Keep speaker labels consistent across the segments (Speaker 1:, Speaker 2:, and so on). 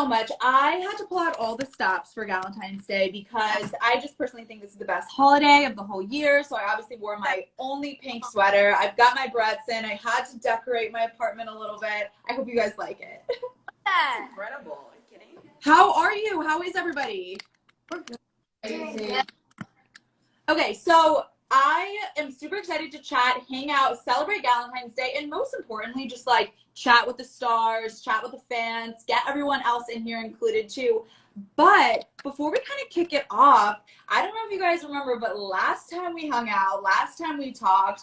Speaker 1: so much. I had to pull out all the stops for Valentine's Day because I just personally think this is the best holiday of the whole year. So I obviously wore my only pink sweater. I've got my Bretts in. I had to decorate my apartment a little bit. I hope you guys like it.
Speaker 2: That's incredible. Are you kidding?
Speaker 1: How are you? How is everybody?
Speaker 2: We're good.
Speaker 1: Okay, so I am super excited to chat, hang out, celebrate Valentine's Day, and most importantly, just like chat with the stars, chat with the fans, get everyone else in here included too. But before we kind of kick it off, I don't know if you guys remember, but last time we hung out, last time we talked,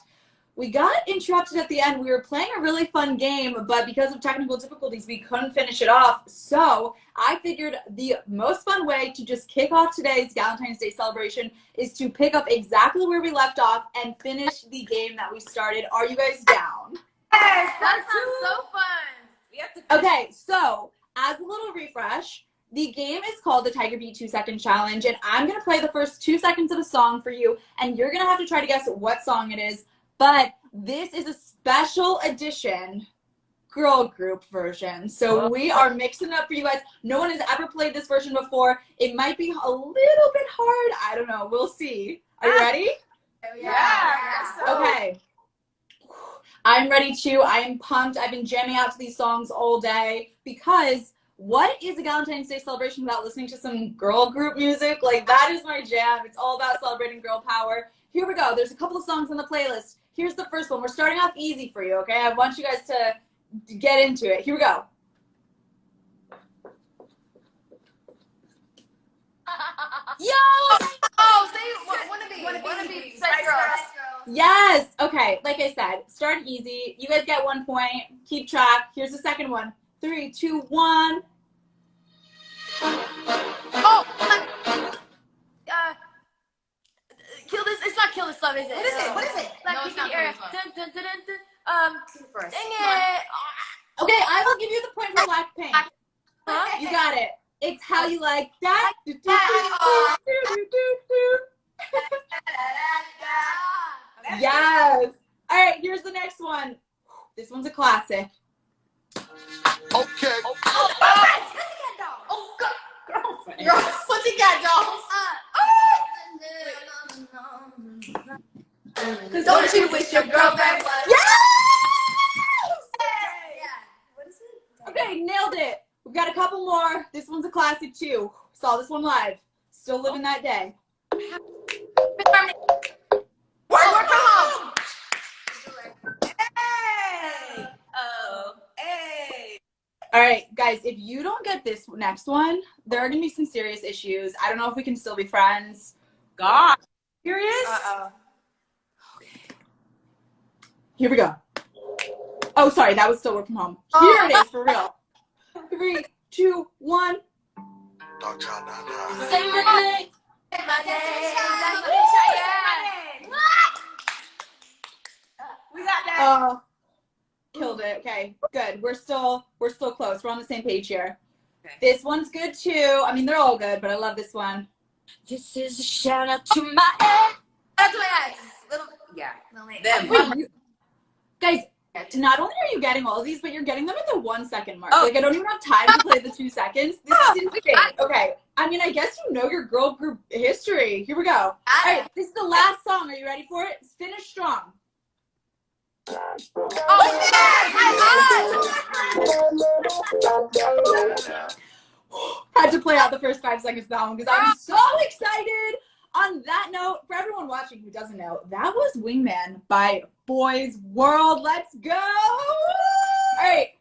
Speaker 1: we got interrupted at the end. We were playing a really fun game, but because of technical difficulties, we couldn't finish it off. So I figured the most fun way to just kick off today's Valentine's Day celebration is to pick up exactly where we left off and finish the game that we started. Are you guys down?
Speaker 2: Yes, that sounds so fun. We have to
Speaker 1: Okay, so as a little refresh, the game is called the Tiger Beat 2-Second Challenge, and I'm going to play the first 2 seconds of a song for you, and you're going to have to try to guess what song it is. But this is a special edition girl group version. So we are mixing it up for you guys. No one has ever played this version before. It might be a little bit hard. I don't know. We'll see. Are you ready?
Speaker 2: Yeah.
Speaker 1: Okay. I'm ready too. I am pumped. I've been jamming out to these songs all day because what is a Valentine's Day celebration without listening to some girl group music? Like, that is my jam. It's all about celebrating girl power. Here we go. There's a couple of songs on the playlist. Here's the first one. We're starting off easy for you, okay? I want you guys to get into it. Here we go.
Speaker 2: Yo! Oh, say wanna be Spice Girls.
Speaker 1: Yes. Okay. Like I said, start easy. You guys get 1 point. Keep track. Here's the second one. 3, 2, 1.
Speaker 2: Oh, Kill This. It's not Kill This Love, is it?
Speaker 3: What is it?
Speaker 2: Like,
Speaker 3: No, it's not Kill This Love.
Speaker 2: Dun, dun, dun, dun, dun.
Speaker 3: First.
Speaker 2: Dang it.
Speaker 1: Okay, I will give you the point for Blackpink.
Speaker 2: Huh?
Speaker 1: You got it. It's How You Like That. Yes. All right, here's the next one. This one's a classic.
Speaker 4: Okay.
Speaker 2: Oh, God. Girlfriend.
Speaker 3: Pussycat Dolls.
Speaker 2: Don't you wish your girlfriend was?
Speaker 1: Yes!
Speaker 2: Yeah. What is it?
Speaker 1: Okay, nailed it. We've got a couple more. This one's a classic too. Saw this one live. Still living that day.
Speaker 2: Work from home.
Speaker 3: Hey.
Speaker 2: Oh.
Speaker 3: Hey.
Speaker 1: All right, guys, if you don't get this next one, there are going to be some serious issues. I don't know if we can still be friends.
Speaker 3: God.
Speaker 1: Serious?
Speaker 2: Uh-oh.
Speaker 1: Here we go. Oh, sorry, that was still Work From Home. Here it is, for real. 3, 2, 1.
Speaker 2: Say my name. Say my name.
Speaker 3: We got that.
Speaker 1: Oh, killed it. Okay, good. We're still close. We're on the same page here.
Speaker 3: Okay.
Speaker 1: This one's good too. I mean, they're all good, but I love this one.
Speaker 2: This is a shout out to my ex. That's my ex.
Speaker 3: Yeah.
Speaker 2: Them.
Speaker 1: Wait, guys, not only are you getting all of these, but you're getting them at the 1 second mark.
Speaker 3: Oh.
Speaker 1: Like, I don't even have time to play the 2 seconds. This is insane. Okay, I mean, I guess you know your girl group history. Here we go. All right, this is the last song. Are you ready for it? Finish strong.
Speaker 2: Oh,
Speaker 1: Had to play out the first 5 seconds of that one because I'm so excited. On that note, for everyone watching who doesn't know, that was Wingman by Boysworld. Let's go! All right,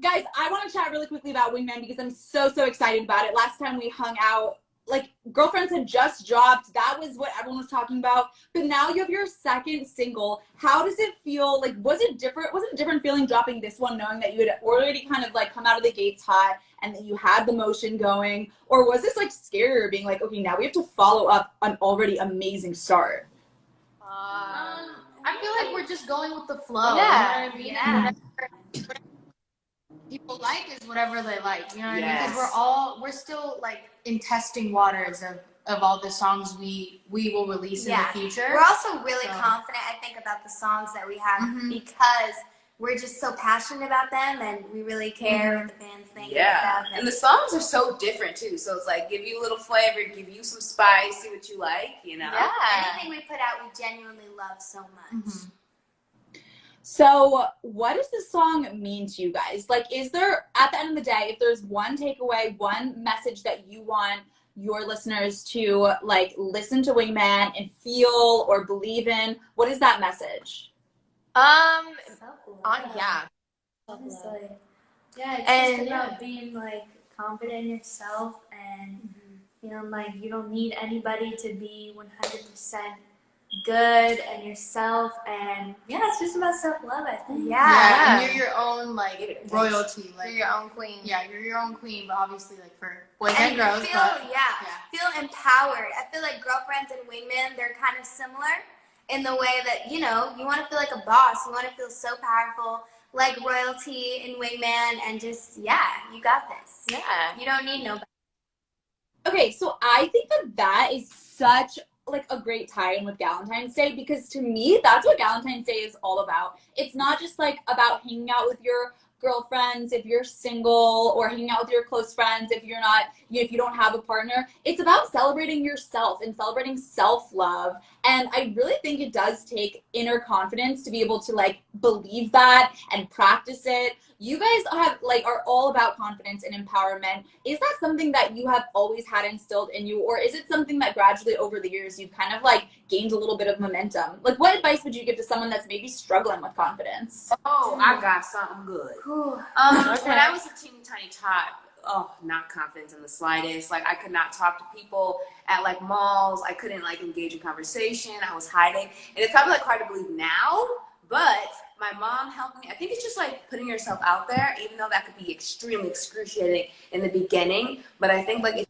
Speaker 1: guys, I want to chat really quickly about Wingman because I'm so excited about it. Last time we hung out, like, Girlfriends had just dropped. That was what everyone was talking about. But now you have your second single. How does it feel? Like, was it different? Was it a different feeling dropping this one, knowing that you had already kind of like come out of the gates hot and that you had the motion going? Or was this like scarier, being like, okay, now we have to follow up an already amazing start?
Speaker 3: I feel like we're just going with the flow.
Speaker 2: Yeah.
Speaker 3: You know what I mean?
Speaker 2: Yeah.
Speaker 3: Whatever people like is whatever they like. You know what I mean?
Speaker 2: Yes.
Speaker 3: Because we're still like in testing waters of all the songs we will release in the future.
Speaker 5: We're also really
Speaker 3: So.
Speaker 5: confident, I think, about the songs that we have
Speaker 3: Mhm.
Speaker 5: because
Speaker 2: we're just so passionate about them, and we really care what the fans think.
Speaker 5: Yeah,
Speaker 2: and stuff.
Speaker 5: and the songs are so different too. So it's like give you a little flavor, give you some spice, see what you like, you know.
Speaker 2: Yeah. Anything we put out, we genuinely love so much.
Speaker 1: So what does this song mean to you guys? Like, is there, at the end of the day, if there's one takeaway, one message that you want your listeners to, like, listen to Wingman and feel or believe in, what is that message?
Speaker 6: Yeah.
Speaker 2: Honestly. Yeah, it's
Speaker 6: And,
Speaker 2: just about being, like, confident in yourself and feeling like you don't need anybody to be 100% good and yourself, and it's just about self-love, I think.
Speaker 3: And you're your own like royalty, like
Speaker 6: You're your own queen.
Speaker 3: Yeah, you're your own queen, but obviously like for boys and girls.
Speaker 2: Feel empowered. I feel like Girlfriends and Wingman, they're kind of similar in the way that, you know, you want to feel like a boss. You want to feel so powerful, like royalty in Wingman, and just, you got this.
Speaker 6: Yeah.
Speaker 2: You don't need nobody.
Speaker 1: Okay, so I think that is such like a great tie-in with Valentine's Day, because to me that's what Valentine's Day is all about. It's not just like about hanging out with your girlfriends if you're single, or hanging out with your close friends if you're not, if you don't have a partner. It's about celebrating yourself and celebrating self-love. And I really think it does take inner confidence to be able to like believe that and practice it. You guys are all about confidence and empowerment. Is that something that you have always had instilled in you, or is it something that gradually over the years you've kind of like gained a little bit of momentum? Like, what advice would you give to someone that's maybe struggling with confidence?
Speaker 5: Oh, I got something good. When I was a teeny tiny tot, not confidence in the slightest. Like, I could not talk to people at like malls. I couldn't like engage in conversation. I was hiding, and it's probably like hard to believe now, but my mom helped me. I think it's just like putting yourself out there, even though that could be extremely excruciating in the beginning. But I think like if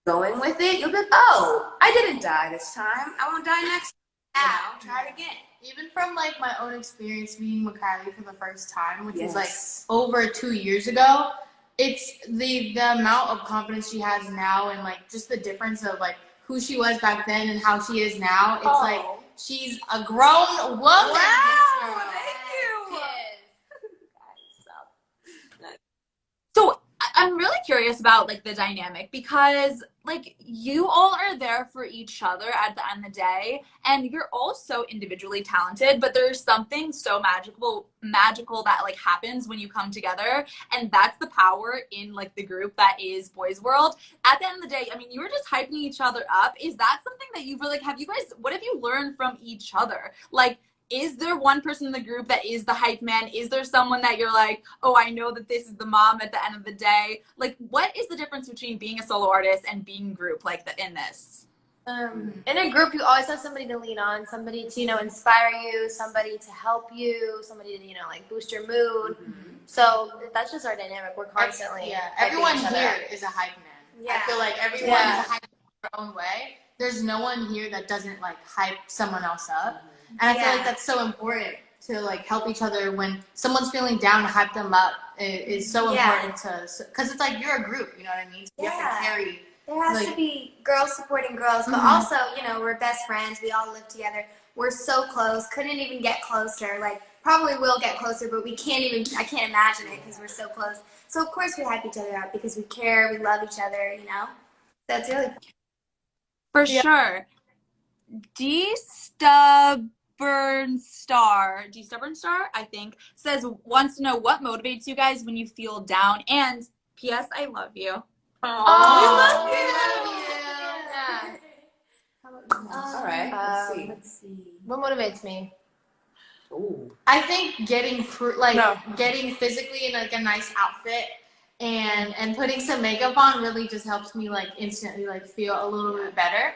Speaker 5: you're going with it, you'll be like, oh, I didn't die this time. I won't die next time. You know, try it again.
Speaker 3: Even from like my own experience meeting with Kylie for the first time, which was like over 2 years ago, it's the amount of confidence she has now, and like just the difference of like who she was back then and how she is now. It's like she's a grown woman.
Speaker 5: Wow, thank you.
Speaker 1: So I'm really curious about like the dynamic, because like you all are there for each other at the end of the day, and you're all so individually talented, but there's something so magical that like happens when you come together, and that's the power in like the group that is Boysworld. At the end of the day, I mean, you were just hyping each other up. Is that something that you've really, what have you learned from each other? Like, is there one person in the group that is the hype man? Is there someone that you're like, oh, I know that this is the mom at the end of the day? Like, what is the difference between being a solo artist and being group like in this?
Speaker 6: In a group, you always have somebody to lean on, somebody to, you know, inspire you, somebody to help you, somebody to, you know, like boost your mood. So that's just our dynamic. We're constantly
Speaker 3: everyone here is a hype man. I feel like everyone is a hype man in their own way. There's no one here that doesn't like hype someone else up. And I feel like that's so important to like help each other when someone's feeling down, to hype them up. It is so important because it's like you're a group, you know what I mean? So you have to carry.
Speaker 2: There has to be girls supporting girls, but also, you know, we're best friends. We all live together. We're so close. Couldn't even get closer. Like, probably will get closer, but we can't even, I can't imagine it because we're so close. So, of course, we hype each other up because we care. We love each other, you know? That's really
Speaker 1: For sure. D-Stubborn Star, I think, wants to know what motivates you guys when you feel down. And P.S. I love you.
Speaker 6: We
Speaker 5: love
Speaker 6: Yeah.
Speaker 5: All right, let's see.
Speaker 6: What motivates me?
Speaker 5: Ooh.
Speaker 3: I think getting getting physically in like a nice outfit and putting some makeup on really just helps me like instantly like feel a little bit better.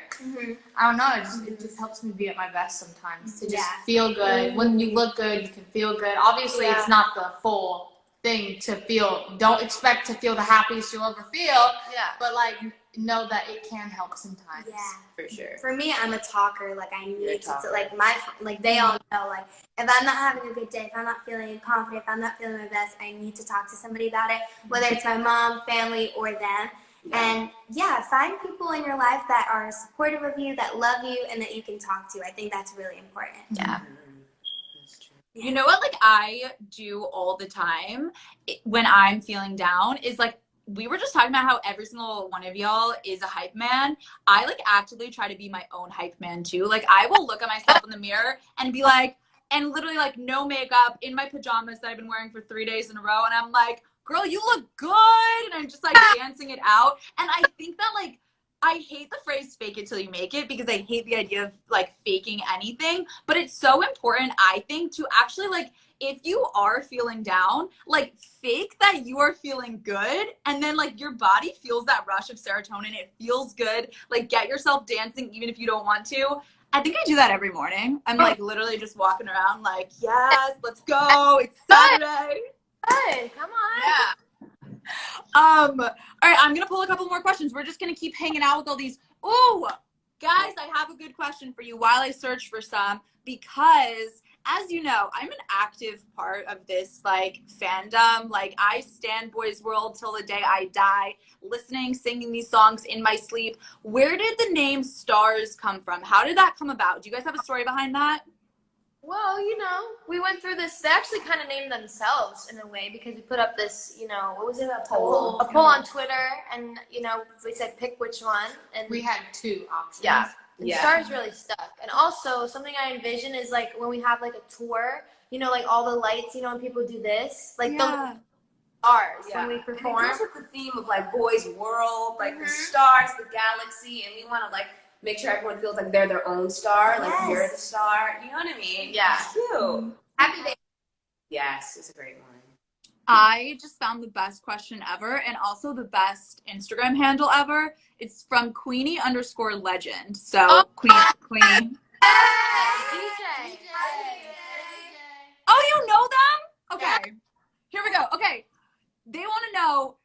Speaker 3: I don't know, it just helps me be at my best sometimes, to just feel good. When you look good, you can feel good. Obviously it's not the full thing to feel. Don't expect to feel the happiest you'll ever feel, but like know that it can help sometimes.
Speaker 5: For sure.
Speaker 2: For me, I'm a talker. Like, I need to, like they all know, like, if I'm not having a good day, if I'm not feeling confident, if I'm not feeling my best, I need to talk to somebody about it, whether it's my mom, family, or them. And find people in your life that are supportive of you, that love you, and that you can talk to. I think that's really important.
Speaker 1: You know what, like, I do all the time when I'm feeling down is, like, we were just talking about how every single one of y'all is a hype man. I, like, actively try to be my own hype man, too. Like, I will look at myself in the mirror and be like, and literally, like, no makeup, in my pajamas that I've been wearing for 3 days in a row, and I'm like, girl, you look good, and I'm just, like, dancing it out. And I think that, like, I hate the phrase fake it till you make it because I hate the idea of, like, faking anything, but it's so important, I think, to actually, like, if you are feeling down, like, fake that you are feeling good, and then, like, your body feels that rush of serotonin. It feels good. Like, get yourself dancing even if you don't want to. I think I do that every morning. I'm, like, literally just walking around like, yes, let's go. It's Saturday.
Speaker 6: Good. Come on.
Speaker 1: Yeah. All right, I'm gonna pull a couple more questions. We're just gonna keep hanging out with all these. Ooh, guys, I have a good question for you while I search for some, because as you know, I'm an active part of this, like, fandom. Like, I stand Boysworld till the day I die, listening, singing these songs in my sleep. Where did the name Stars come from? How did that come about? Do you guys have a story behind that?
Speaker 6: Well, you know, we went through this. They actually kind of named themselves in a way because we put up this, you know, what was it? A poll on Twitter, and you know, we said pick which one, and
Speaker 3: We had 2 options.
Speaker 6: yeah. And
Speaker 5: Yeah.
Speaker 6: Stars really stuck. And also, something I envision is like when we have like a tour, you know, like all the lights, you know, when people do this, like the stars when we
Speaker 5: And it
Speaker 6: perform.
Speaker 5: goes with the theme of, like, Boys World, like the stars, the galaxy, and we want to, like, make sure everyone feels like they're their own star, like you're the star. You know what I mean?
Speaker 6: Yeah.
Speaker 5: It's cute.
Speaker 2: Happy day.
Speaker 5: Yes, it's a great one.
Speaker 1: I just found the best question ever, and also the best Instagram handle ever. It's from Queenie_legend. So Queenie.
Speaker 6: DJ.
Speaker 1: Oh, you know them? Okay. Here we go. Okay. They want to know,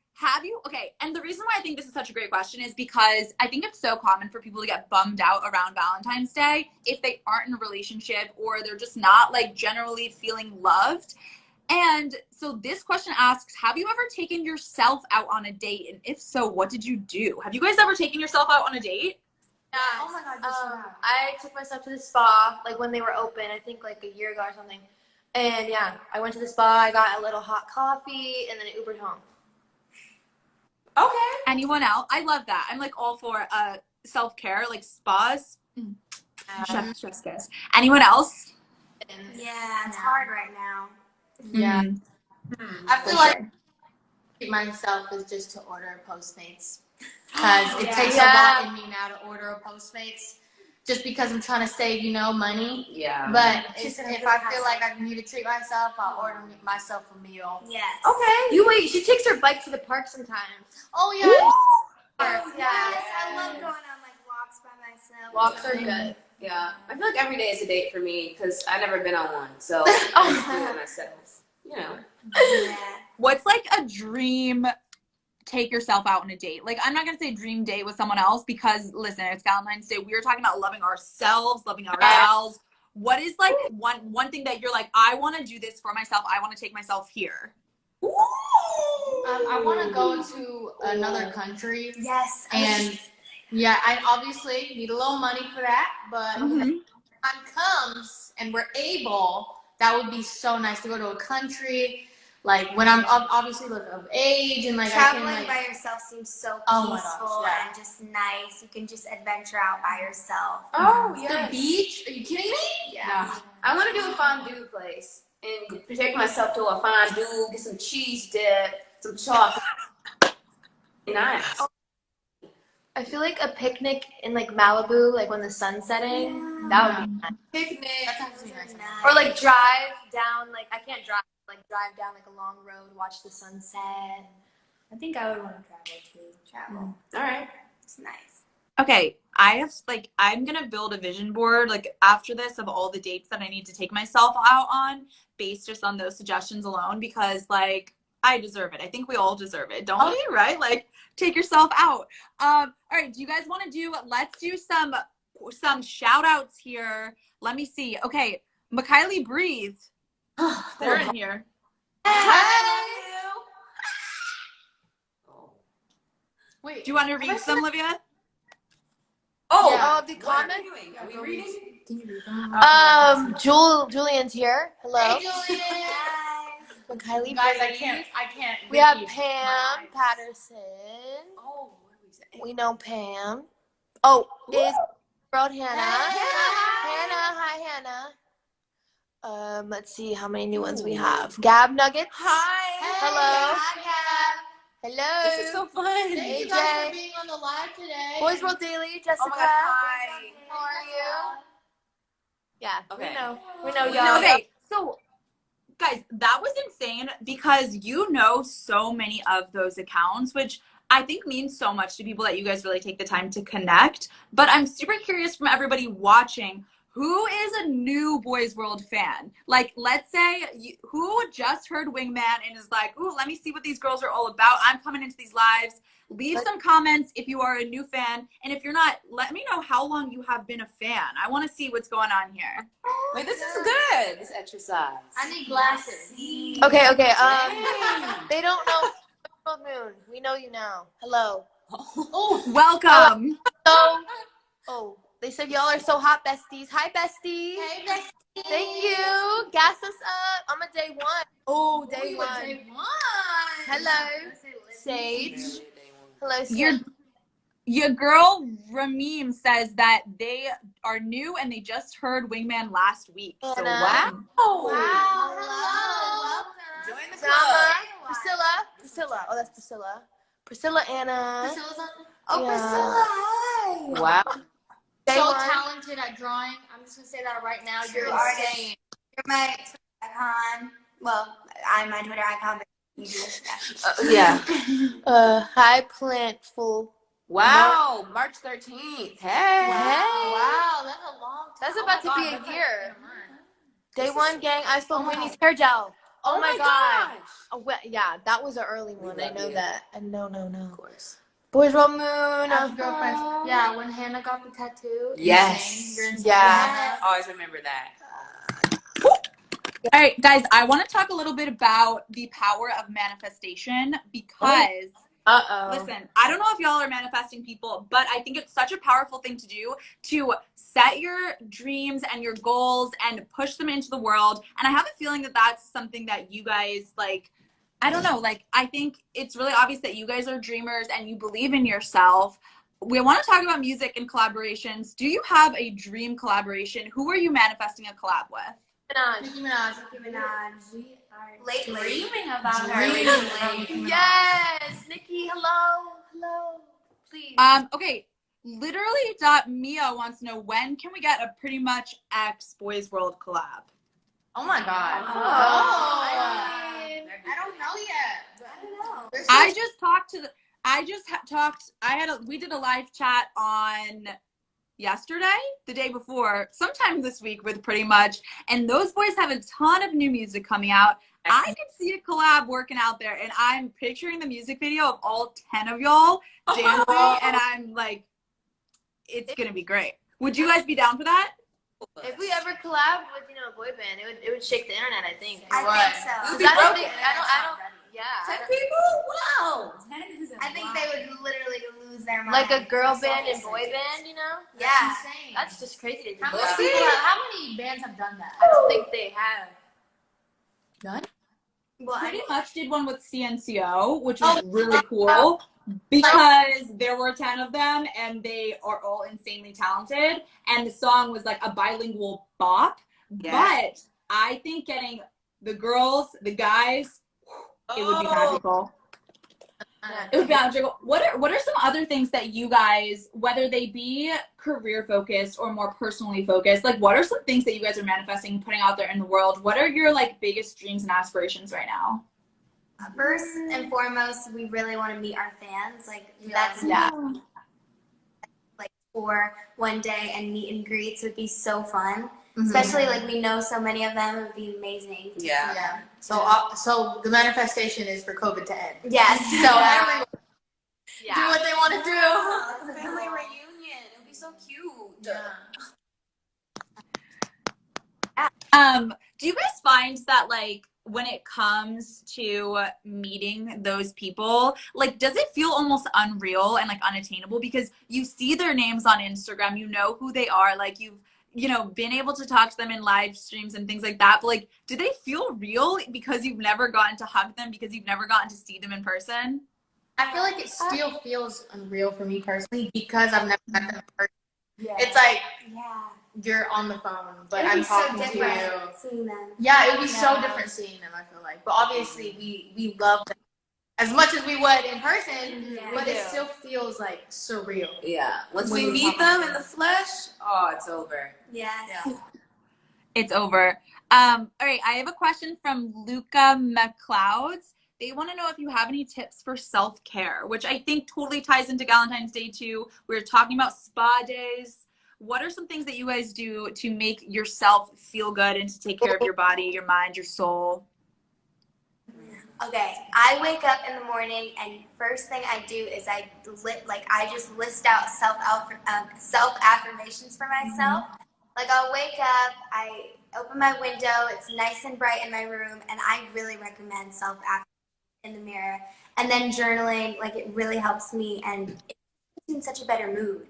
Speaker 1: and the reason why I think this is such a great question is because I think it's so common for people to get bummed out around Valentine's Day if they aren't in a relationship or they're just not, like, generally feeling loved. And so this question asks, have you ever taken yourself out on a date? And if so, what did you do? Have you guys ever taken yourself out on a date?
Speaker 6: Yes.
Speaker 3: Oh my God, yes, you have.
Speaker 6: I took myself to the spa, like when they were open, I think like a year ago or something. And yeah, I went to the spa, I got a little hot coffee, and then I Ubered home.
Speaker 5: Okay.
Speaker 1: Anyone else? I love that. I'm, like, all for self-care, like spas. Chef's kiss. Anyone else?
Speaker 2: Yeah, it's hard right now.
Speaker 3: Yeah. I feel
Speaker 1: For
Speaker 3: like
Speaker 1: sure.
Speaker 3: treat myself is just to order Postmates. Because it takes a
Speaker 6: Yeah.
Speaker 3: lot in me now to order a Postmates. Just because I'm trying to save, you know, money.
Speaker 5: Yeah.
Speaker 3: But if I feel like I need to treat myself, I'll order myself a meal.
Speaker 2: Yes.
Speaker 6: Okay. She takes her bike to the park sometimes.
Speaker 3: Oh, yeah.
Speaker 2: Yes, I love going on like walks by myself.
Speaker 6: Walks are good.
Speaker 5: Yeah. I feel like every day is a date for me because I've never been on one. So I just do it myself. You know.
Speaker 2: Yeah.
Speaker 1: What's, like, a dream take yourself out on a date? Like, I'm not gonna say dream date with someone else because, listen, it's Valentine's Day. We were talking about loving ourselves, loving ourselves. What is, like, one thing that you're like, I want to do this for myself. I want to take myself here.
Speaker 3: I want to go to another country.
Speaker 2: Yes.
Speaker 3: And yeah, I obviously need a little money for that. But when the time comes and we're able, that would be so nice to go to a country. Like when I'm obviously like of age and like
Speaker 2: Traveling
Speaker 3: I can like
Speaker 2: by yourself seems so
Speaker 3: Oh my
Speaker 2: peaceful
Speaker 3: gosh, yeah.
Speaker 2: and just nice. You can just adventure out by yourself.
Speaker 5: Oh,
Speaker 3: the
Speaker 5: yes.
Speaker 3: beach. Are you kidding me?
Speaker 2: Yeah.
Speaker 5: I want to do a fondue place and take myself to a fondue, get some cheese dip, some chocolate. Nice.
Speaker 6: I feel like a picnic in like Malibu, like when the sun's setting, that would be nice.
Speaker 5: Picnic.
Speaker 3: That's actually nice.
Speaker 6: Or like drive down, like I can't drive, like drive down like a long road, watch the sunset.
Speaker 2: I think I would want to travel too. Travel.
Speaker 5: All right.
Speaker 2: It's nice.
Speaker 1: Okay, I'm gonna build a vision board, like, after this of all the dates that I need to take myself out on, based just on those suggestions alone, because, like, I deserve it. I think we all deserve it, don't we? Right? Like, take yourself out. All right, do you guys want to let's do some shout outs here. Let me see. Okay, Mikaylee Breathe. They're in here.
Speaker 3: Wait,
Speaker 1: Do you want to read some, Olivia?
Speaker 5: Oh,
Speaker 3: Yeah.
Speaker 6: The
Speaker 5: what are
Speaker 6: comments.
Speaker 5: we doing? Are we reading?
Speaker 3: Can you read them?
Speaker 6: Julian's here. Hello.
Speaker 3: Hey, Julian.
Speaker 6: And Kylie
Speaker 3: Guys,
Speaker 6: Brady.
Speaker 3: I can't.
Speaker 6: We have
Speaker 3: read
Speaker 6: Pam
Speaker 3: my eyes.
Speaker 6: Patterson.
Speaker 5: Oh, what do we say?
Speaker 6: We know Pam. Oh, is World Hannah.
Speaker 3: Hey.
Speaker 6: Hannah, hi Hannah. Let's see how many new ones we have. Gab Nuggets.
Speaker 5: Hi.
Speaker 6: Hello. Hello.
Speaker 5: This is so fun.
Speaker 3: Thank you
Speaker 6: AJ.
Speaker 3: guys for being on the live today.
Speaker 6: Boysworld Daily. Jessica.
Speaker 5: Oh my gosh, hi.
Speaker 6: How are you? Yeah,
Speaker 5: Okay.
Speaker 6: We know y'all.
Speaker 1: Okay, so guys, that was insane because you know so many of those accounts, which I think means so much to people that you guys really take the time to connect. But I'm super curious from everybody watching, who is a new Boysworld fan? Like, let's say who just heard Wingman and is like, ooh, let me see what these girls are all about. I'm coming into these lives. Leave some comments if you are a new fan. And if you're not, let me know how long you have been a fan. I want to see what's going on here.
Speaker 5: Wait, this is good. This exercise.
Speaker 3: I need glasses.
Speaker 6: Okay.
Speaker 5: Dang.
Speaker 6: They don't know Boysworld Moon. We know you now. Hello.
Speaker 3: Oh,
Speaker 1: Welcome.
Speaker 6: Oh, they said y'all are so hot, besties. Hi, besties.
Speaker 3: hey, bestie.
Speaker 6: Thank you. Gas us up. I'm a day one. Oh, day one. Hello, Sage. Hello, Sage.
Speaker 1: Your girl Rameem says that they are new and they just heard Wingman last week. So
Speaker 6: Anna.
Speaker 1: welcome.
Speaker 3: Wow. Hello.
Speaker 5: Join the
Speaker 6: Drama.
Speaker 5: club.
Speaker 6: Priscilla. Oh, that's Priscilla. Priscilla, Anna.
Speaker 3: Priscilla's on.
Speaker 6: Oh,
Speaker 5: Yeah.
Speaker 6: Priscilla. Hi.
Speaker 5: Wow.
Speaker 6: Day
Speaker 3: So
Speaker 6: one.
Speaker 3: talented at drawing. I'm just gonna say that right now. You're
Speaker 2: True artist.
Speaker 3: insane.
Speaker 2: You're my Twitter icon. Well, I'm my Twitter icon, but you do.
Speaker 5: Yeah.
Speaker 6: Hi, Plantful.
Speaker 5: Wow. March 13th. Hey.
Speaker 3: Wow, that's a long time.
Speaker 6: That's
Speaker 3: Oh
Speaker 6: about
Speaker 3: my
Speaker 6: to be
Speaker 3: God,
Speaker 6: a
Speaker 3: that's
Speaker 6: year.
Speaker 3: like in a month.
Speaker 6: Day one, gang. I spilled
Speaker 3: Oh my
Speaker 6: Winnie's hair gel. Oh my God.
Speaker 5: Gosh.
Speaker 6: Oh, well, yeah, that was an early
Speaker 5: We
Speaker 6: one. I
Speaker 5: love
Speaker 6: know
Speaker 5: you.
Speaker 6: that. No.
Speaker 5: Of course.
Speaker 6: Boysworld Moon.
Speaker 3: As girlfriends. Yeah, when Hannah got the tattoo.
Speaker 5: Yes.
Speaker 3: Insane. You're insane.
Speaker 6: Yeah.
Speaker 5: Always remember that.
Speaker 1: All right, guys, I want to talk a little bit about the power of manifestation because, listen, I don't know if y'all are manifesting people, but I think it's such a powerful thing to do to set your dreams and your goals and push them into the world. And I have a feeling that that's something that you guys, like, I don't know, like, I think it's really obvious that you guys are dreamers and you believe in yourself. We want to talk about music and collaborations. Do you have a dream collaboration? Who are you manifesting a collab with?
Speaker 3: Nicki Minaj.
Speaker 2: We are lately.
Speaker 3: Dreaming about her
Speaker 2: Dreaming.
Speaker 3: recently.
Speaker 6: Yes, Nikki. Hello. Please.
Speaker 1: Okay. Literally, Mia wants to know, when can we get a Pretty Much X Boysworld collab?
Speaker 3: Oh my God.
Speaker 6: I
Speaker 3: don't know yet.
Speaker 2: I don't know.
Speaker 1: We did a live chat on yesterday, the day before, sometime this week with Pretty Much, and those boys have a ton of new music coming out. I can see a collab working out there, and I'm picturing the music video of all 10 of y'all dancing, and I'm like, it's gonna be great. Would you guys be down for that?
Speaker 6: If we ever collab with a boy band, it would shake the internet. I think.
Speaker 2: I think so.
Speaker 6: 'Cause I don't think. Yeah.
Speaker 5: 10 people? Wow. 10 is a
Speaker 2: I think
Speaker 5: lot.
Speaker 2: they would literally lose their mind.
Speaker 6: Like a girl
Speaker 2: They're so
Speaker 6: band and
Speaker 2: excited.
Speaker 6: boy band,
Speaker 2: Yeah.
Speaker 3: Insane.
Speaker 6: That's just crazy to think
Speaker 3: How
Speaker 6: about.
Speaker 3: many bands have done that?
Speaker 6: I don't think they have.
Speaker 2: Well,
Speaker 1: Pretty Much did one with CNCO, which was really cool because there were 10 of them and they are all insanely talented, and the song was like a bilingual bop.
Speaker 5: Yeah.
Speaker 1: But I think getting the girls, the guys, it would be magical. It would be magical. What are some other things that you guys, whether they be career focused or more personally focused, like what are some things that you guys are manifesting, putting out there in the world? What are your like biggest dreams and aspirations right now?
Speaker 2: first and foremost, we really want to meet our fans. Like that's like for one day, and meet and greets would be so fun. Especially like we know so many of them. It would be amazing. To see them.
Speaker 3: So the manifestation is for COVID to end.
Speaker 2: Yes.
Speaker 3: So everyone do what they want to do.
Speaker 5: Family reunion. It would be so cute.
Speaker 1: Do you guys find that like when it comes to meeting those people, like, does it feel almost unreal and like unattainable because you see their names on Instagram, you know who they are, like you've, you know, been able to talk to them in live streams and things like that, but like, do they feel real because you've never gotten to hug them, because you've never gotten to see them in person?
Speaker 3: I feel like it still feels unreal for me personally because I've never met them in person. It's like you're on the phone, but I'm talking to you.
Speaker 2: Seeing them.
Speaker 3: Yeah, it would be so different seeing them, I feel like. But obviously, we love them as much as we would in person, but it still feels like surreal.
Speaker 5: Yeah. Once we meet them in the flesh, oh, it's over.
Speaker 2: Yes.
Speaker 3: Yeah.
Speaker 1: It's over. All right, I have a question from Luca McLeods. They want to know if you have any tips for self-care, which I think totally ties into Valentine's Day too. We were talking about spa days. What are some things that you guys do to make yourself feel good and to take care of your body, your mind, your soul?
Speaker 2: Okay, I wake up in the morning and first thing I do is I just list out self affirmations for myself. Like I'll wake up, I open my window, it's nice and bright in my room, and I really recommend self affirmation in the mirror. And then journaling, like it really helps me and it puts me in such a better mood.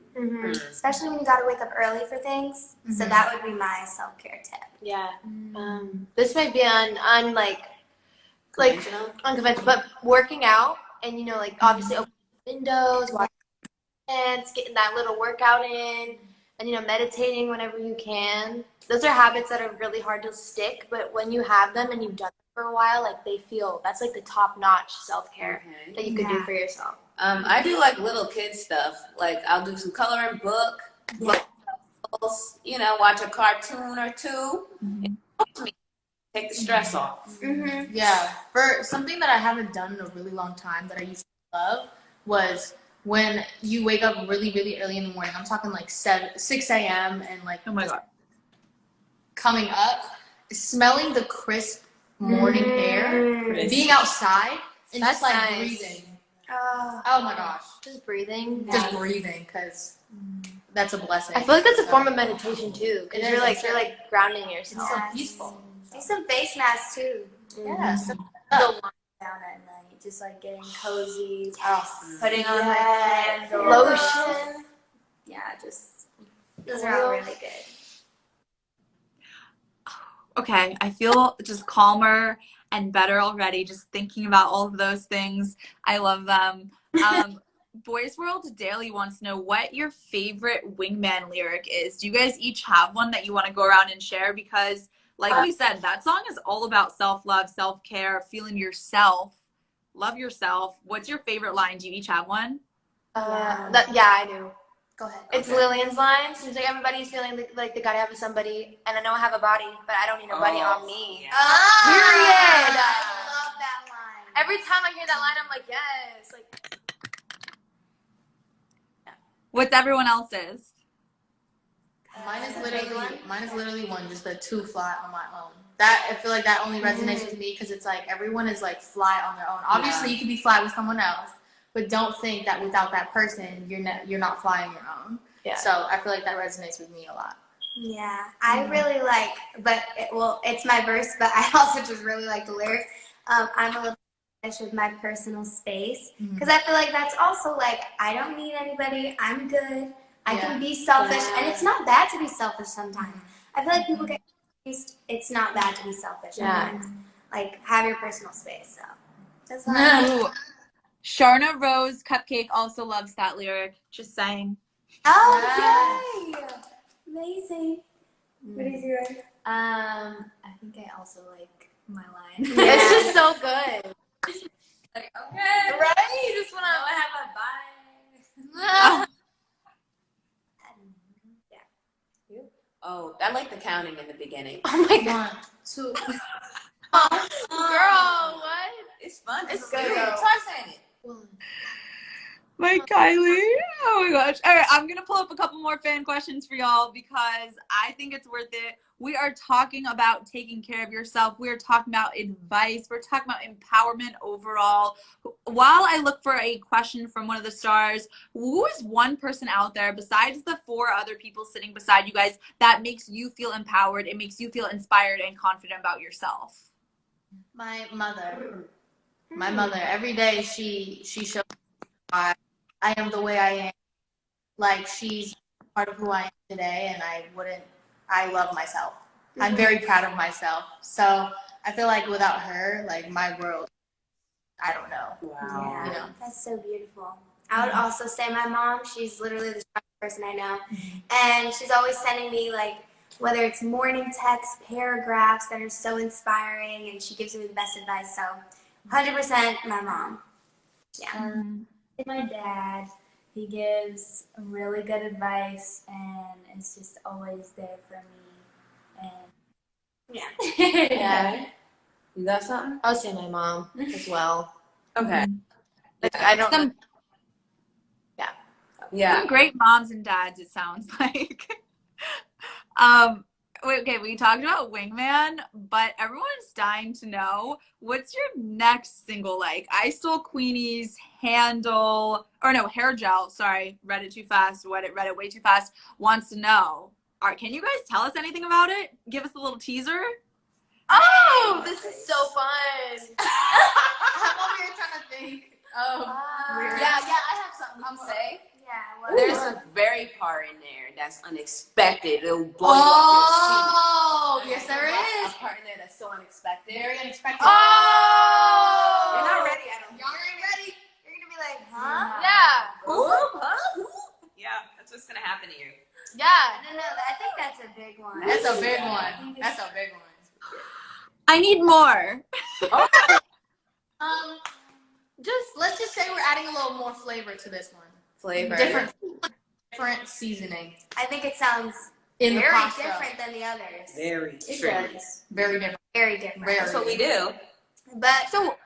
Speaker 2: Especially when you gotta wake up early for things. So that would be my self-care tip.
Speaker 6: Yeah. This might be unconventional, but working out and, you know, like obviously opening windows, watching plants, getting that little workout in, and, you know, meditating whenever you can. Those are habits that are really hard to stick, but when you have them and you've done them for a while, like that's like the top-notch self-care that you could do for yourself.
Speaker 5: I do like little kid stuff. Like I'll do some coloring book, you know, watch a cartoon or two. It helps me take the stress off.
Speaker 3: Yeah. For something that I haven't done in a really long time that I used to love was when you wake up really, really early in the morning. I'm talking like 6 a.m. and like,
Speaker 1: Oh my God.
Speaker 3: Coming up, smelling the crisp morning air, being outside, and
Speaker 6: That's
Speaker 3: just like
Speaker 6: nice.
Speaker 3: breathing.
Speaker 2: Oh
Speaker 3: my gosh.
Speaker 6: Just breathing.
Speaker 3: Just breathing, because that's a blessing.
Speaker 6: I feel like that's a form of meditation too, because
Speaker 3: It
Speaker 6: you're
Speaker 3: is.
Speaker 6: like grounding yourself.
Speaker 3: It's so peaceful.
Speaker 2: do some face masks too.
Speaker 3: Yeah. So,
Speaker 2: The wind down at night, just like getting cozy, putting on like candles,
Speaker 6: Lotion.
Speaker 2: Yeah, just those are all really good.
Speaker 1: Okay, I feel just calmer and better already just thinking about all of those things. I love them. Boysworld Daily wants to know what your favorite Wingman lyric is. Do you guys each have one that you want to go around and share? Because like we said, that song is all about self-love, self-care, feeling yourself, love yourself. What's your favorite line? Do you each have one?
Speaker 6: I do.
Speaker 2: Go ahead.
Speaker 6: It's Lillian's line. Seems like everybody's feeling like they gotta have somebody, and I know I have a body, but I don't need nobody on me.
Speaker 5: Yeah.
Speaker 6: Period.
Speaker 2: I love that line.
Speaker 6: Every time I hear that line, I'm like, yes. Like,
Speaker 1: What's everyone else's?
Speaker 3: mine is literally one, just the two fly on my own. That I feel like that only resonates with me because it's like everyone is like fly on their own. Obviously, you can be fly with someone else, but don't think that without that person, you're not flying your own. Yeah. So I feel like that resonates with me a lot.
Speaker 2: Yeah, I really like, it's my verse, but I also just really like the lyrics. I'm a little selfish with my personal space because I feel like that's also like I don't need anybody. I'm good. I can be selfish, and it's not bad to be selfish sometimes. I feel like people get confused. It's not bad to be selfish sometimes. Like have your personal space. So that's fine.
Speaker 1: Sharna Rose Cupcake also loves that lyric. Just saying.
Speaker 2: Oh, yay! Amazing. What is yours?
Speaker 7: I think I also like my line.
Speaker 6: it's just so good.
Speaker 7: Like, okay.
Speaker 6: Right? You just wanna
Speaker 7: have a bye.
Speaker 5: Oh, I like the counting in the beginning.
Speaker 6: Oh my god.
Speaker 3: 1, 2.
Speaker 6: Girl, what?
Speaker 5: It's fun.
Speaker 6: It's good, though.
Speaker 5: Try saying it.
Speaker 1: My Kylie. Oh my gosh. All right, I'm going to pull up a couple more fan questions for y'all because I think it's worth it. We are talking about taking care of yourself. We are talking about advice. We're talking about empowerment overall. While I look for a question from one of the stars, who is one person out there besides the 4 other people sitting beside you guys that makes you feel empowered? It makes you feel inspired and confident about yourself.
Speaker 3: My mother. My mother. Every day she shows why I am the way I am. Like, she's part of who I am today, and I love myself. I'm very proud of myself. So I feel like without her, like, my world, I don't know.
Speaker 5: Wow.
Speaker 2: Yeah,
Speaker 3: You know.
Speaker 2: that's so beautiful. I would also say my mom, she's literally the strongest person I know. And she's always sending me, like, whether it's morning texts, paragraphs that are so inspiring, and she gives me the best advice. So 100% my mom. Yeah.
Speaker 7: My dad, he gives really good advice and is just always there for me. And
Speaker 2: Yeah.
Speaker 6: Yeah.
Speaker 5: You got something?
Speaker 6: I'll say my mom as well.
Speaker 5: Okay.
Speaker 6: Like, I don't know.
Speaker 5: Yeah.
Speaker 1: Some great moms and dads, it sounds like. Okay, we talked about Wingman, but everyone's dying to know, what's your next single like? I Stole Queenie's Hair Gel, sorry, read it too fast, read it way too fast, wants to know. All right, can you guys tell us anything about it? Give us a little teaser.
Speaker 6: Oh, this is so fun.
Speaker 3: I'm over here trying to think of weird.
Speaker 5: Yeah, I have something to say.
Speaker 2: Yeah. Well,
Speaker 5: There's a very part in there that's unexpected. It'll blow you off your seat.
Speaker 3: Yes, there is.
Speaker 5: A part in there that's so unexpected.
Speaker 3: Very unexpected.
Speaker 6: Oh!
Speaker 5: You're not ready. I don't.
Speaker 3: Y'all ain't ready.
Speaker 2: you're going to be like, huh?
Speaker 6: Yeah.
Speaker 5: Ooh, huh? Yeah, that's what's gonna happen to you.
Speaker 6: Yeah.
Speaker 2: No, I think that's a big one.
Speaker 3: That's a big one. That's a big one.
Speaker 1: I need more.
Speaker 3: Let's just say we're adding a little more flavor to this one.
Speaker 5: Flavor.
Speaker 3: Different seasoning
Speaker 2: I think it sounds
Speaker 3: in the
Speaker 2: very
Speaker 3: pasta.
Speaker 2: different than the others.
Speaker 5: Very
Speaker 6: It
Speaker 5: true.
Speaker 6: does.
Speaker 3: Very different.
Speaker 2: Very different.
Speaker 3: Very
Speaker 5: That's what we do.
Speaker 2: But
Speaker 1: So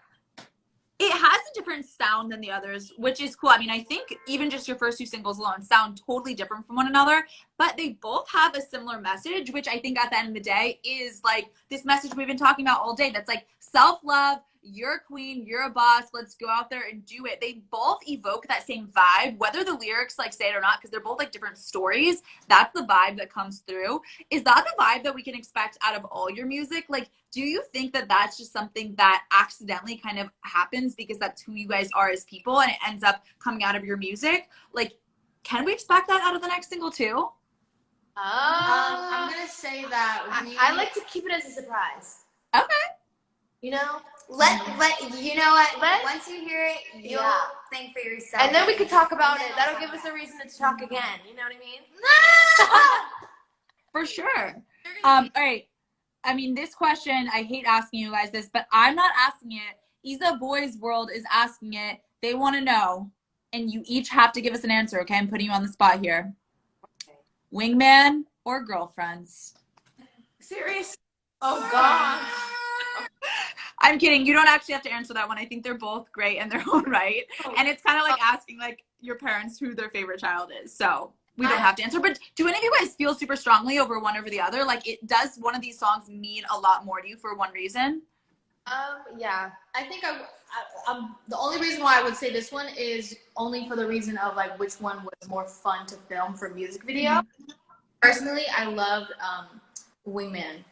Speaker 1: it has a different sound than the others, which is cool. I mean, I think even just your first two singles alone sound totally different from one another, but they both have a similar message, which I think at the end of the day is like this message we've been talking about all day. That's like self-love, you're a queen, you're a boss, let's go out there and do it. They both evoke that same vibe, whether the lyrics like say it or not, because they're both like different stories. That's the vibe that comes through. Is that the vibe that we can expect out of all your music? Like, do you think that that's just something that accidentally kind of happens because that's who you guys are as people and it ends up coming out of your music? Like, can we expect that out of the next single too?
Speaker 3: I'm gonna say that
Speaker 6: I like to keep it as a surprise.
Speaker 1: Okay.
Speaker 6: You know?
Speaker 2: let you know what?
Speaker 6: Let-
Speaker 2: Once you hear it, you'll
Speaker 6: Yeah.
Speaker 2: think for yourself.
Speaker 6: And then we could talk about
Speaker 2: And
Speaker 6: it.
Speaker 2: then
Speaker 6: That'll
Speaker 2: we'll
Speaker 6: give
Speaker 2: talk
Speaker 6: us a
Speaker 2: about
Speaker 6: reason to talk again. You know what I mean?
Speaker 1: For sure. All right. I mean, this question, I hate asking you guys this, but I'm not asking it. Isa Boysworld is asking it. They want to know, and you each have to give us an answer, okay? I'm putting you on the spot here. Wingman or girlfriends?
Speaker 5: Serious?
Speaker 3: Oh God.
Speaker 1: I'm kidding. You don't actually have to answer that one. I think they're both great in their own right. And it's kind of like asking like your parents who their favorite child is. So we don't have to answer. But do any of you guys feel super strongly over one over the other? Like, does one of these songs mean a lot more to you for one reason?
Speaker 3: Yeah. I think I'm the only reason why I would say this one is only for the reason of like which one was more fun to film for music video. Personally, I loved Wingman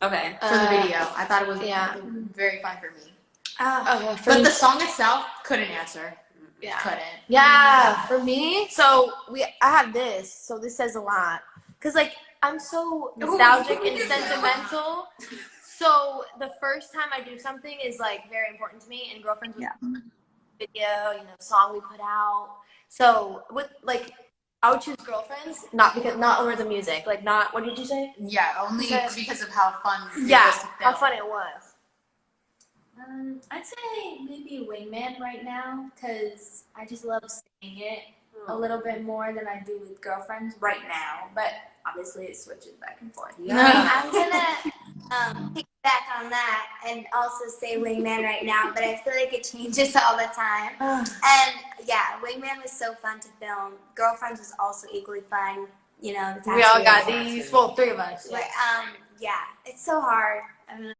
Speaker 5: Okay.
Speaker 3: for the video. I thought it was
Speaker 6: Yeah.
Speaker 3: very fun for me.
Speaker 6: Okay, for
Speaker 3: But
Speaker 6: me,
Speaker 3: the song itself couldn't answer.
Speaker 6: yeah.
Speaker 3: Couldn't.
Speaker 6: Yeah, for me, so I have this, so this says a lot. Cause like I'm so nostalgic and sentimental. So the first time I do something is like very important to me, and Girlfriends was video, you know, song we put out. So with like I would choose Girlfriends, not over the music, like not. What did you say?
Speaker 3: Yeah, only because of how fun it
Speaker 6: Yeah,
Speaker 3: was to
Speaker 6: how
Speaker 3: film.
Speaker 6: fun it was.
Speaker 7: I'd say maybe Wingman right now because I just love singing it a little bit more than I do with Girlfriends right now. But obviously it switches back and forth.
Speaker 2: I'm gonna piggyback on that and also say Wingman right now, but I feel like it changes all the time. And yeah, Wingman was so fun to film. Girlfriends was also equally fun. You know, the
Speaker 6: We all got
Speaker 2: tattoo.
Speaker 6: these. Well, three of us.
Speaker 2: But, yeah, it's so hard. I mean,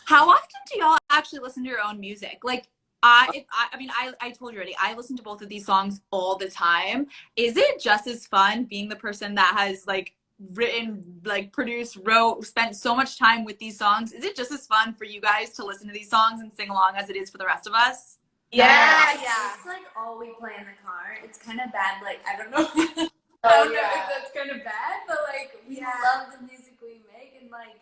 Speaker 1: How often do y'all actually listen to your own music? Like, I told you already, I listen to both of these songs all the time. Is it just as fun being the person that has like written, like produced, wrote, spent so much time with these songs. Is it just as fun for you guys to listen to these songs and sing along as it is for the rest of us?
Speaker 6: Yeah.
Speaker 7: It's like all we play in the car. It's kind of bad. Like, I don't know. I
Speaker 6: Oh,
Speaker 7: don't know
Speaker 6: yeah.
Speaker 7: if that's kind of bad, but like, we
Speaker 2: Yeah.
Speaker 7: love the music we make, and like,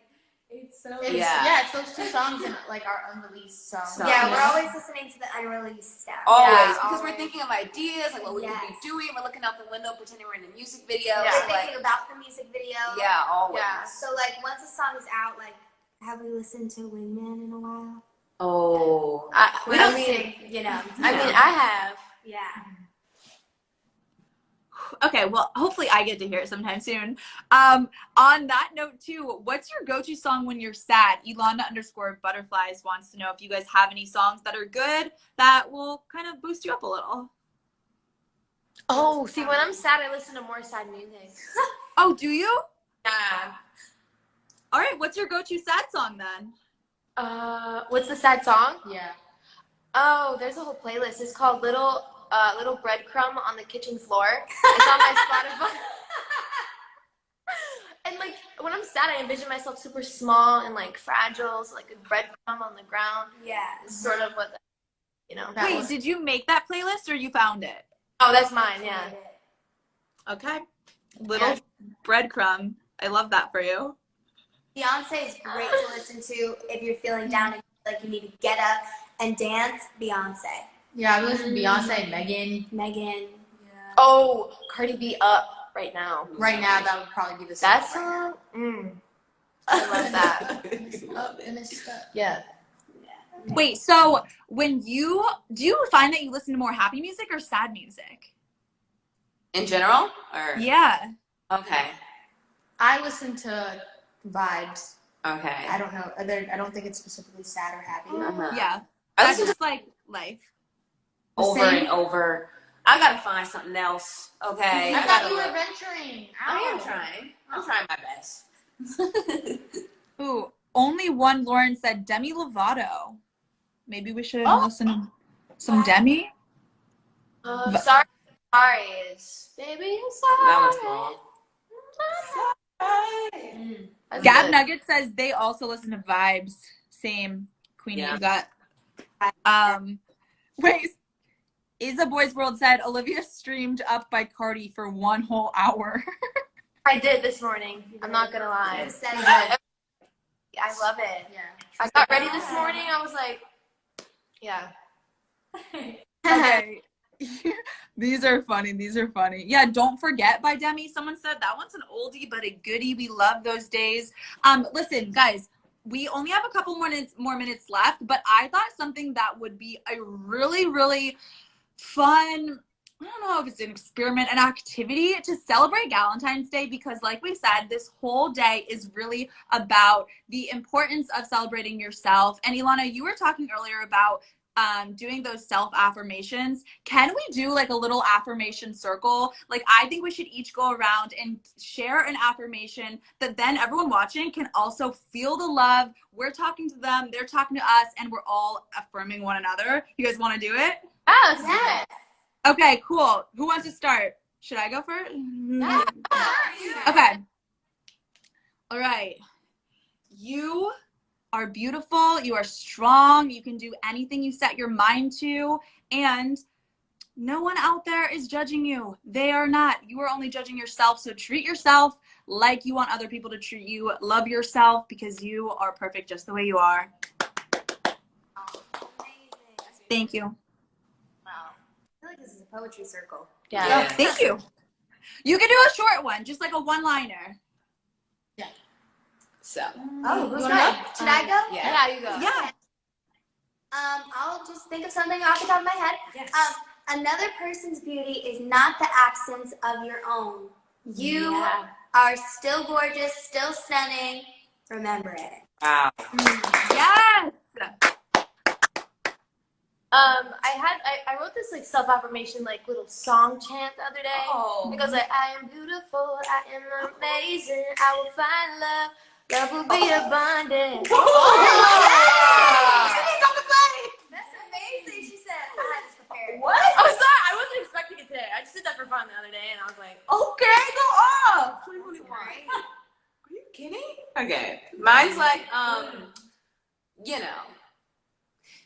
Speaker 7: it's so.
Speaker 3: It's those 2 songs and like our unreleased songs.
Speaker 2: Yeah, we're always listening to the unreleased stuff.
Speaker 5: Always,
Speaker 6: Yeah,
Speaker 5: because we're
Speaker 6: always.
Speaker 5: thinking of ideas, like what we could be
Speaker 2: Yes.
Speaker 5: doing. We're looking out the window, pretending we're in a music video.
Speaker 6: Yeah.
Speaker 5: So,
Speaker 2: We're
Speaker 5: like,
Speaker 2: thinking about the music video.
Speaker 5: yeah, always.
Speaker 6: Yeah.
Speaker 2: So like, once a song is out, like, have we listened to Wingman in a while?
Speaker 5: Oh.
Speaker 6: I
Speaker 2: I
Speaker 6: mean,
Speaker 2: mean, you know.
Speaker 6: I have.
Speaker 2: Yeah.
Speaker 1: Okay, well, hopefully I get to hear it sometime soon. On that note too, what's your go-to song when you're sad? Elonda_butterflies wants to know if you guys have any songs that are good that will kind of boost you up a little.
Speaker 6: Oh, see, when I'm sad, I listen to more sad music.
Speaker 1: Oh, do you?
Speaker 6: Yeah.
Speaker 1: All right, what's your go-to sad song then?
Speaker 6: What's the sad song?
Speaker 3: Yeah.
Speaker 6: Oh, there's a whole playlist. It's called Little Breadcrumb on the Kitchen Floor. It's on my Spotify. And like when I'm sad, I envision myself super small and like fragile, so like a breadcrumb on the ground.
Speaker 2: Yeah.
Speaker 6: Is sort of what,
Speaker 1: Wait, did you make that playlist or you found it?
Speaker 6: Oh, that's mine. Yeah.
Speaker 1: Okay. Little breadcrumb. I love that for you.
Speaker 2: Beyonce is great to listen to if you're feeling down and like you need to get up and dance. Beyonce.
Speaker 3: Yeah, I listen to Beyonce and Megan.
Speaker 2: Megan.
Speaker 6: Oh, Cardi B Up right now.
Speaker 3: Right now, that would probably be the song.
Speaker 6: That song. I love that.
Speaker 3: Up in a step.
Speaker 6: Yeah.
Speaker 1: Wait, so do you find that you listen to more happy music or sad music?
Speaker 5: In general? Or?
Speaker 1: Yeah.
Speaker 5: Okay.
Speaker 3: I listen to vibes.
Speaker 5: Okay.
Speaker 3: I don't know. I don't think it's specifically sad or happy.
Speaker 5: Uh-huh.
Speaker 1: Yeah.
Speaker 5: I
Speaker 1: That's
Speaker 5: listen
Speaker 1: just like life.
Speaker 5: over
Speaker 3: Same.
Speaker 5: and over. I gotta find something else. Okay.
Speaker 3: I thought you were venturing.
Speaker 5: I am trying. I'm trying my best.
Speaker 1: Ooh, only one Lauren said Demi Lovato. Maybe we should listen to some Demi.
Speaker 6: Sorry is baby. I'm sorry.
Speaker 5: That one's wrong.
Speaker 6: That's
Speaker 1: Gab
Speaker 6: good.
Speaker 1: Nugget says they also listen to vibes. Same. Queenie,
Speaker 5: Yeah.
Speaker 1: you got. Wait. Isa Boysworld said Olivia streamed Up by Cardi for 1 whole hour.
Speaker 6: I did this morning. I'm not gonna lie.
Speaker 2: Who said
Speaker 6: I love it.
Speaker 3: Yeah.
Speaker 6: I got ready this morning. I was like, yeah.
Speaker 1: Okay. These are funny. Yeah, Don't Forget by Demi. Someone said that one's an oldie but a goodie. We love those days. Listen, guys, we only have a couple more minutes left, but I thought something that would be a really, really fun, I don't know if it's an experiment, an activity to celebrate Valentine's Day, because like we said, this whole day is really about the importance of celebrating yourself. And Ilana, you were talking earlier about doing those self-affirmations. Can we do like a little affirmation circle? Like, I think we should each go around and share an affirmation that then everyone watching can also feel the love. We're talking to them, they're talking to us, and we're all affirming one another. You guys want to do it?
Speaker 6: Oh, let's do it.
Speaker 1: Okay, cool. Who wants to start? Should I go first? Okay. All right. You are beautiful. You are strong. You can do anything you set your mind to. And no one out there is judging you. They are not. You are only judging yourself. So treat yourself like you want other people to treat you. Love yourself because you are perfect just the way you are. Thank you.
Speaker 2: I feel like this is a poetry circle.
Speaker 6: Yeah.
Speaker 1: Thank you. You can do a short one, just like a one-liner.
Speaker 5: So.
Speaker 2: Oh, who's
Speaker 6: wanna
Speaker 2: going?
Speaker 6: go?
Speaker 2: Should I go?
Speaker 5: Yeah.
Speaker 6: Yeah, you go.
Speaker 1: Yeah.
Speaker 2: I'll just think of something off the top of my head.
Speaker 5: Yes.
Speaker 2: Another person's beauty is not the absence of your own. You
Speaker 6: Yeah.
Speaker 2: are still gorgeous, still stunning. Remember it.
Speaker 5: Wow.
Speaker 1: Yes.
Speaker 6: I wrote this like self-affirmation like little song chant the other day.
Speaker 5: Oh.
Speaker 6: It goes like, I am beautiful, I am amazing, I will find love, love will be abundant.
Speaker 2: That's amazing. She said, I had this prepared.
Speaker 6: What? I'm sorry, I wasn't expecting it today. I just did that for fun the other day and I was like,
Speaker 1: Okay, go off.
Speaker 5: 2021. Are you kidding? Okay. Mine's like, you know,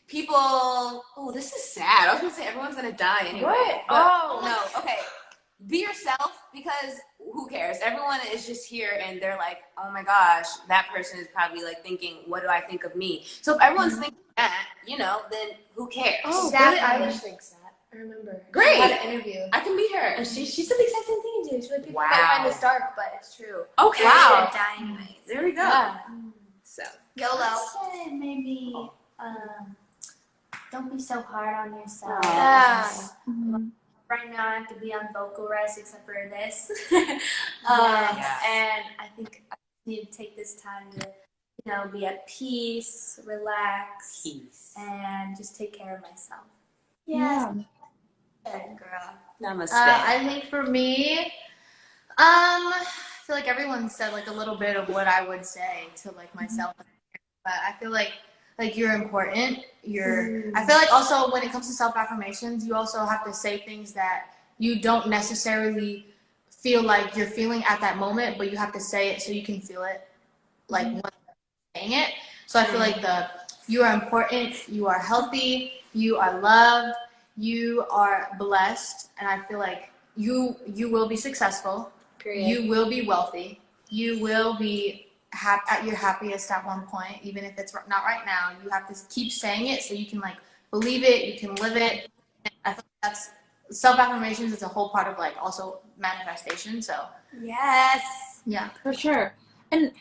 Speaker 5: people, oh, this is sad. I was gonna say everyone's gonna die anyway.
Speaker 6: What?
Speaker 5: Oh no, okay. Be yourself, because who cares? Everyone is just here and they're like, oh my gosh, that person is probably like thinking, what do I think of me? So if everyone's thinking that, you know, then who cares?
Speaker 6: Oh, Billie Eilish thinks that. I remember.
Speaker 5: Great.
Speaker 6: She had an interview.
Speaker 5: I can be her.
Speaker 6: And she said the exact same thing you do. She's like, people
Speaker 5: Wow.
Speaker 6: might find this dark, but it's true.
Speaker 5: Okay.
Speaker 2: Wow. Die anyways.
Speaker 5: There we go.
Speaker 6: Yeah.
Speaker 5: So.
Speaker 2: YOLO.
Speaker 7: I'd say maybe don't be so hard on yourself.
Speaker 6: Yeah.
Speaker 7: Right now I have to be on vocal rest except for this.
Speaker 5: Yes.
Speaker 7: And I think I need to take this time to, you know, be at peace, relax, and just take care of myself.
Speaker 1: Yeah.
Speaker 2: Good girl.
Speaker 5: Namaste.
Speaker 3: I think for me, I feel like everyone said like a little bit of what I would say to like myself, but I feel like you're important. I feel like also when it comes to self-affirmations, you also have to say things that you don't necessarily feel like you're feeling at that moment, but you have to say it so you can feel it like when you're saying it. So I feel like you are important, you are healthy, you are loved, you are blessed, and I feel like you will be successful.
Speaker 6: Period.
Speaker 3: You will be wealthy. You will be at your happiest at one point, even if it's not right now. You have to keep saying it so you can like believe it, you can live it. And I feel like that's self-affirmations is a whole part of like also manifestation. So
Speaker 2: Yes.
Speaker 3: yeah,
Speaker 1: For sure. And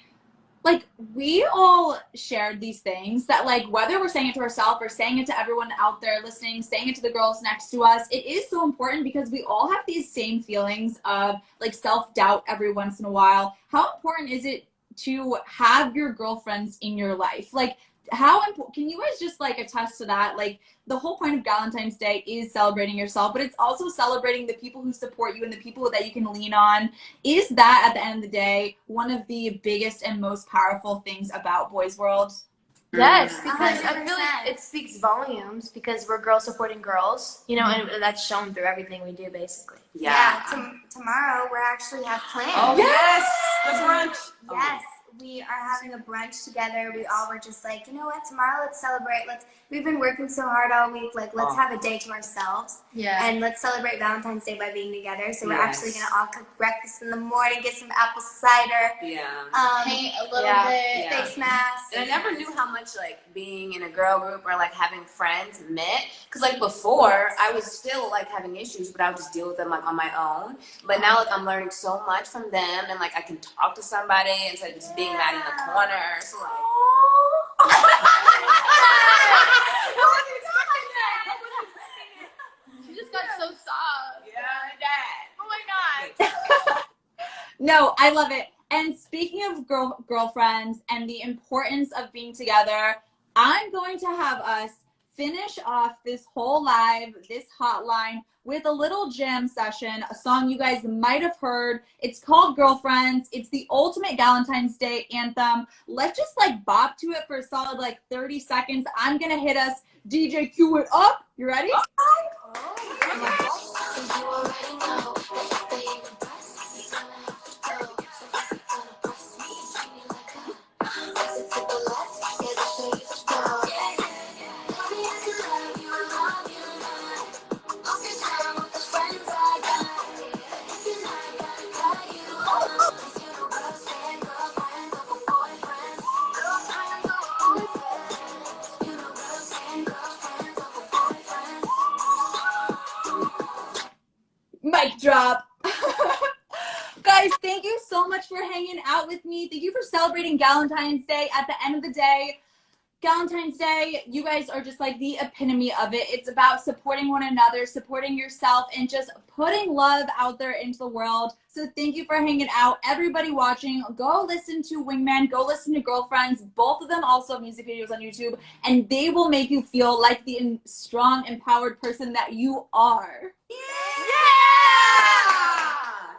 Speaker 1: like we all shared these things that like whether we're saying it to ourselves or saying it to everyone out there listening, saying it to the girls next to us, it is so important because we all have these same feelings of like self-doubt every once in a while. How important is it to have your girlfriends in your life? Like how important, can you guys just like attest to that? Like the whole point of Valentine's Day is celebrating yourself, but it's also celebrating the people who support you and the people that you can lean on. Is that at the end of the day one of the biggest and most powerful things about Boysworld?
Speaker 6: Yes, because I feel
Speaker 2: 100%.
Speaker 6: like it speaks volumes because we're girls supporting girls, you know, and that's shown through everything we do, basically.
Speaker 2: Yeah. Tomorrow we actually have plans.
Speaker 5: Oh, yes. The brunch.
Speaker 2: Yes, we are having a brunch together. We all were just like, you know what, tomorrow let's celebrate. We've been working so hard all week. Like, let's have a day to ourselves.
Speaker 3: yeah.
Speaker 2: And let's celebrate Valentine's Day by being together. So we're
Speaker 5: Yes.
Speaker 2: actually gonna all cook breakfast in the morning, get some apple cider,
Speaker 5: Yeah.
Speaker 3: Paint a little
Speaker 6: Yeah.
Speaker 3: bit.
Speaker 5: Yeah.
Speaker 2: face masks.
Speaker 5: And I never knew how much like being in a girl group or like having friends meant. Cause like before I was still like having issues, but I would just deal with them like on my own. But now like I'm learning so much from them, and like I can talk to somebody instead of just being mad in the corner. So like.
Speaker 3: She just got so soft.
Speaker 5: Yeah, Dad.
Speaker 3: Oh my god.
Speaker 1: No, I love it. And speaking of girlfriends and the importance of being together, I'm going to have us finish off this whole live, this hotline, with a little jam session, a song you guys might have heard. It's called Girlfriends. It's the ultimate Valentine's Day anthem. Let's just like bop to it for a solid like 30 seconds. I'm gonna hit us. DJ, cue it up. You ready? Mic drop. Guys, thank you so much for hanging out with me. Thank you for celebrating Valentine's Day. At the end of the day, Valentine's Day, you guys are just like the epitome of it. It's about supporting one another, supporting yourself, and just putting love out there into the world. So thank you for hanging out. Everybody watching, go listen to Wingman, go listen to Girlfriends. Both of them also have music videos on YouTube, and they will make you feel like the strong, empowered person that you are.
Speaker 5: Yeah!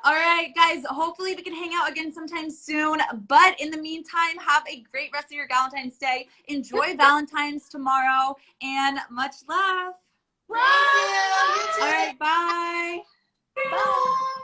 Speaker 1: All right, guys, hopefully we can hang out again sometime soon. But in the meantime, have a great rest of your Valentine's Day. Enjoy Valentine's tomorrow, and much love.
Speaker 3: Thank you. You too.
Speaker 1: All right, bye.
Speaker 3: Bye.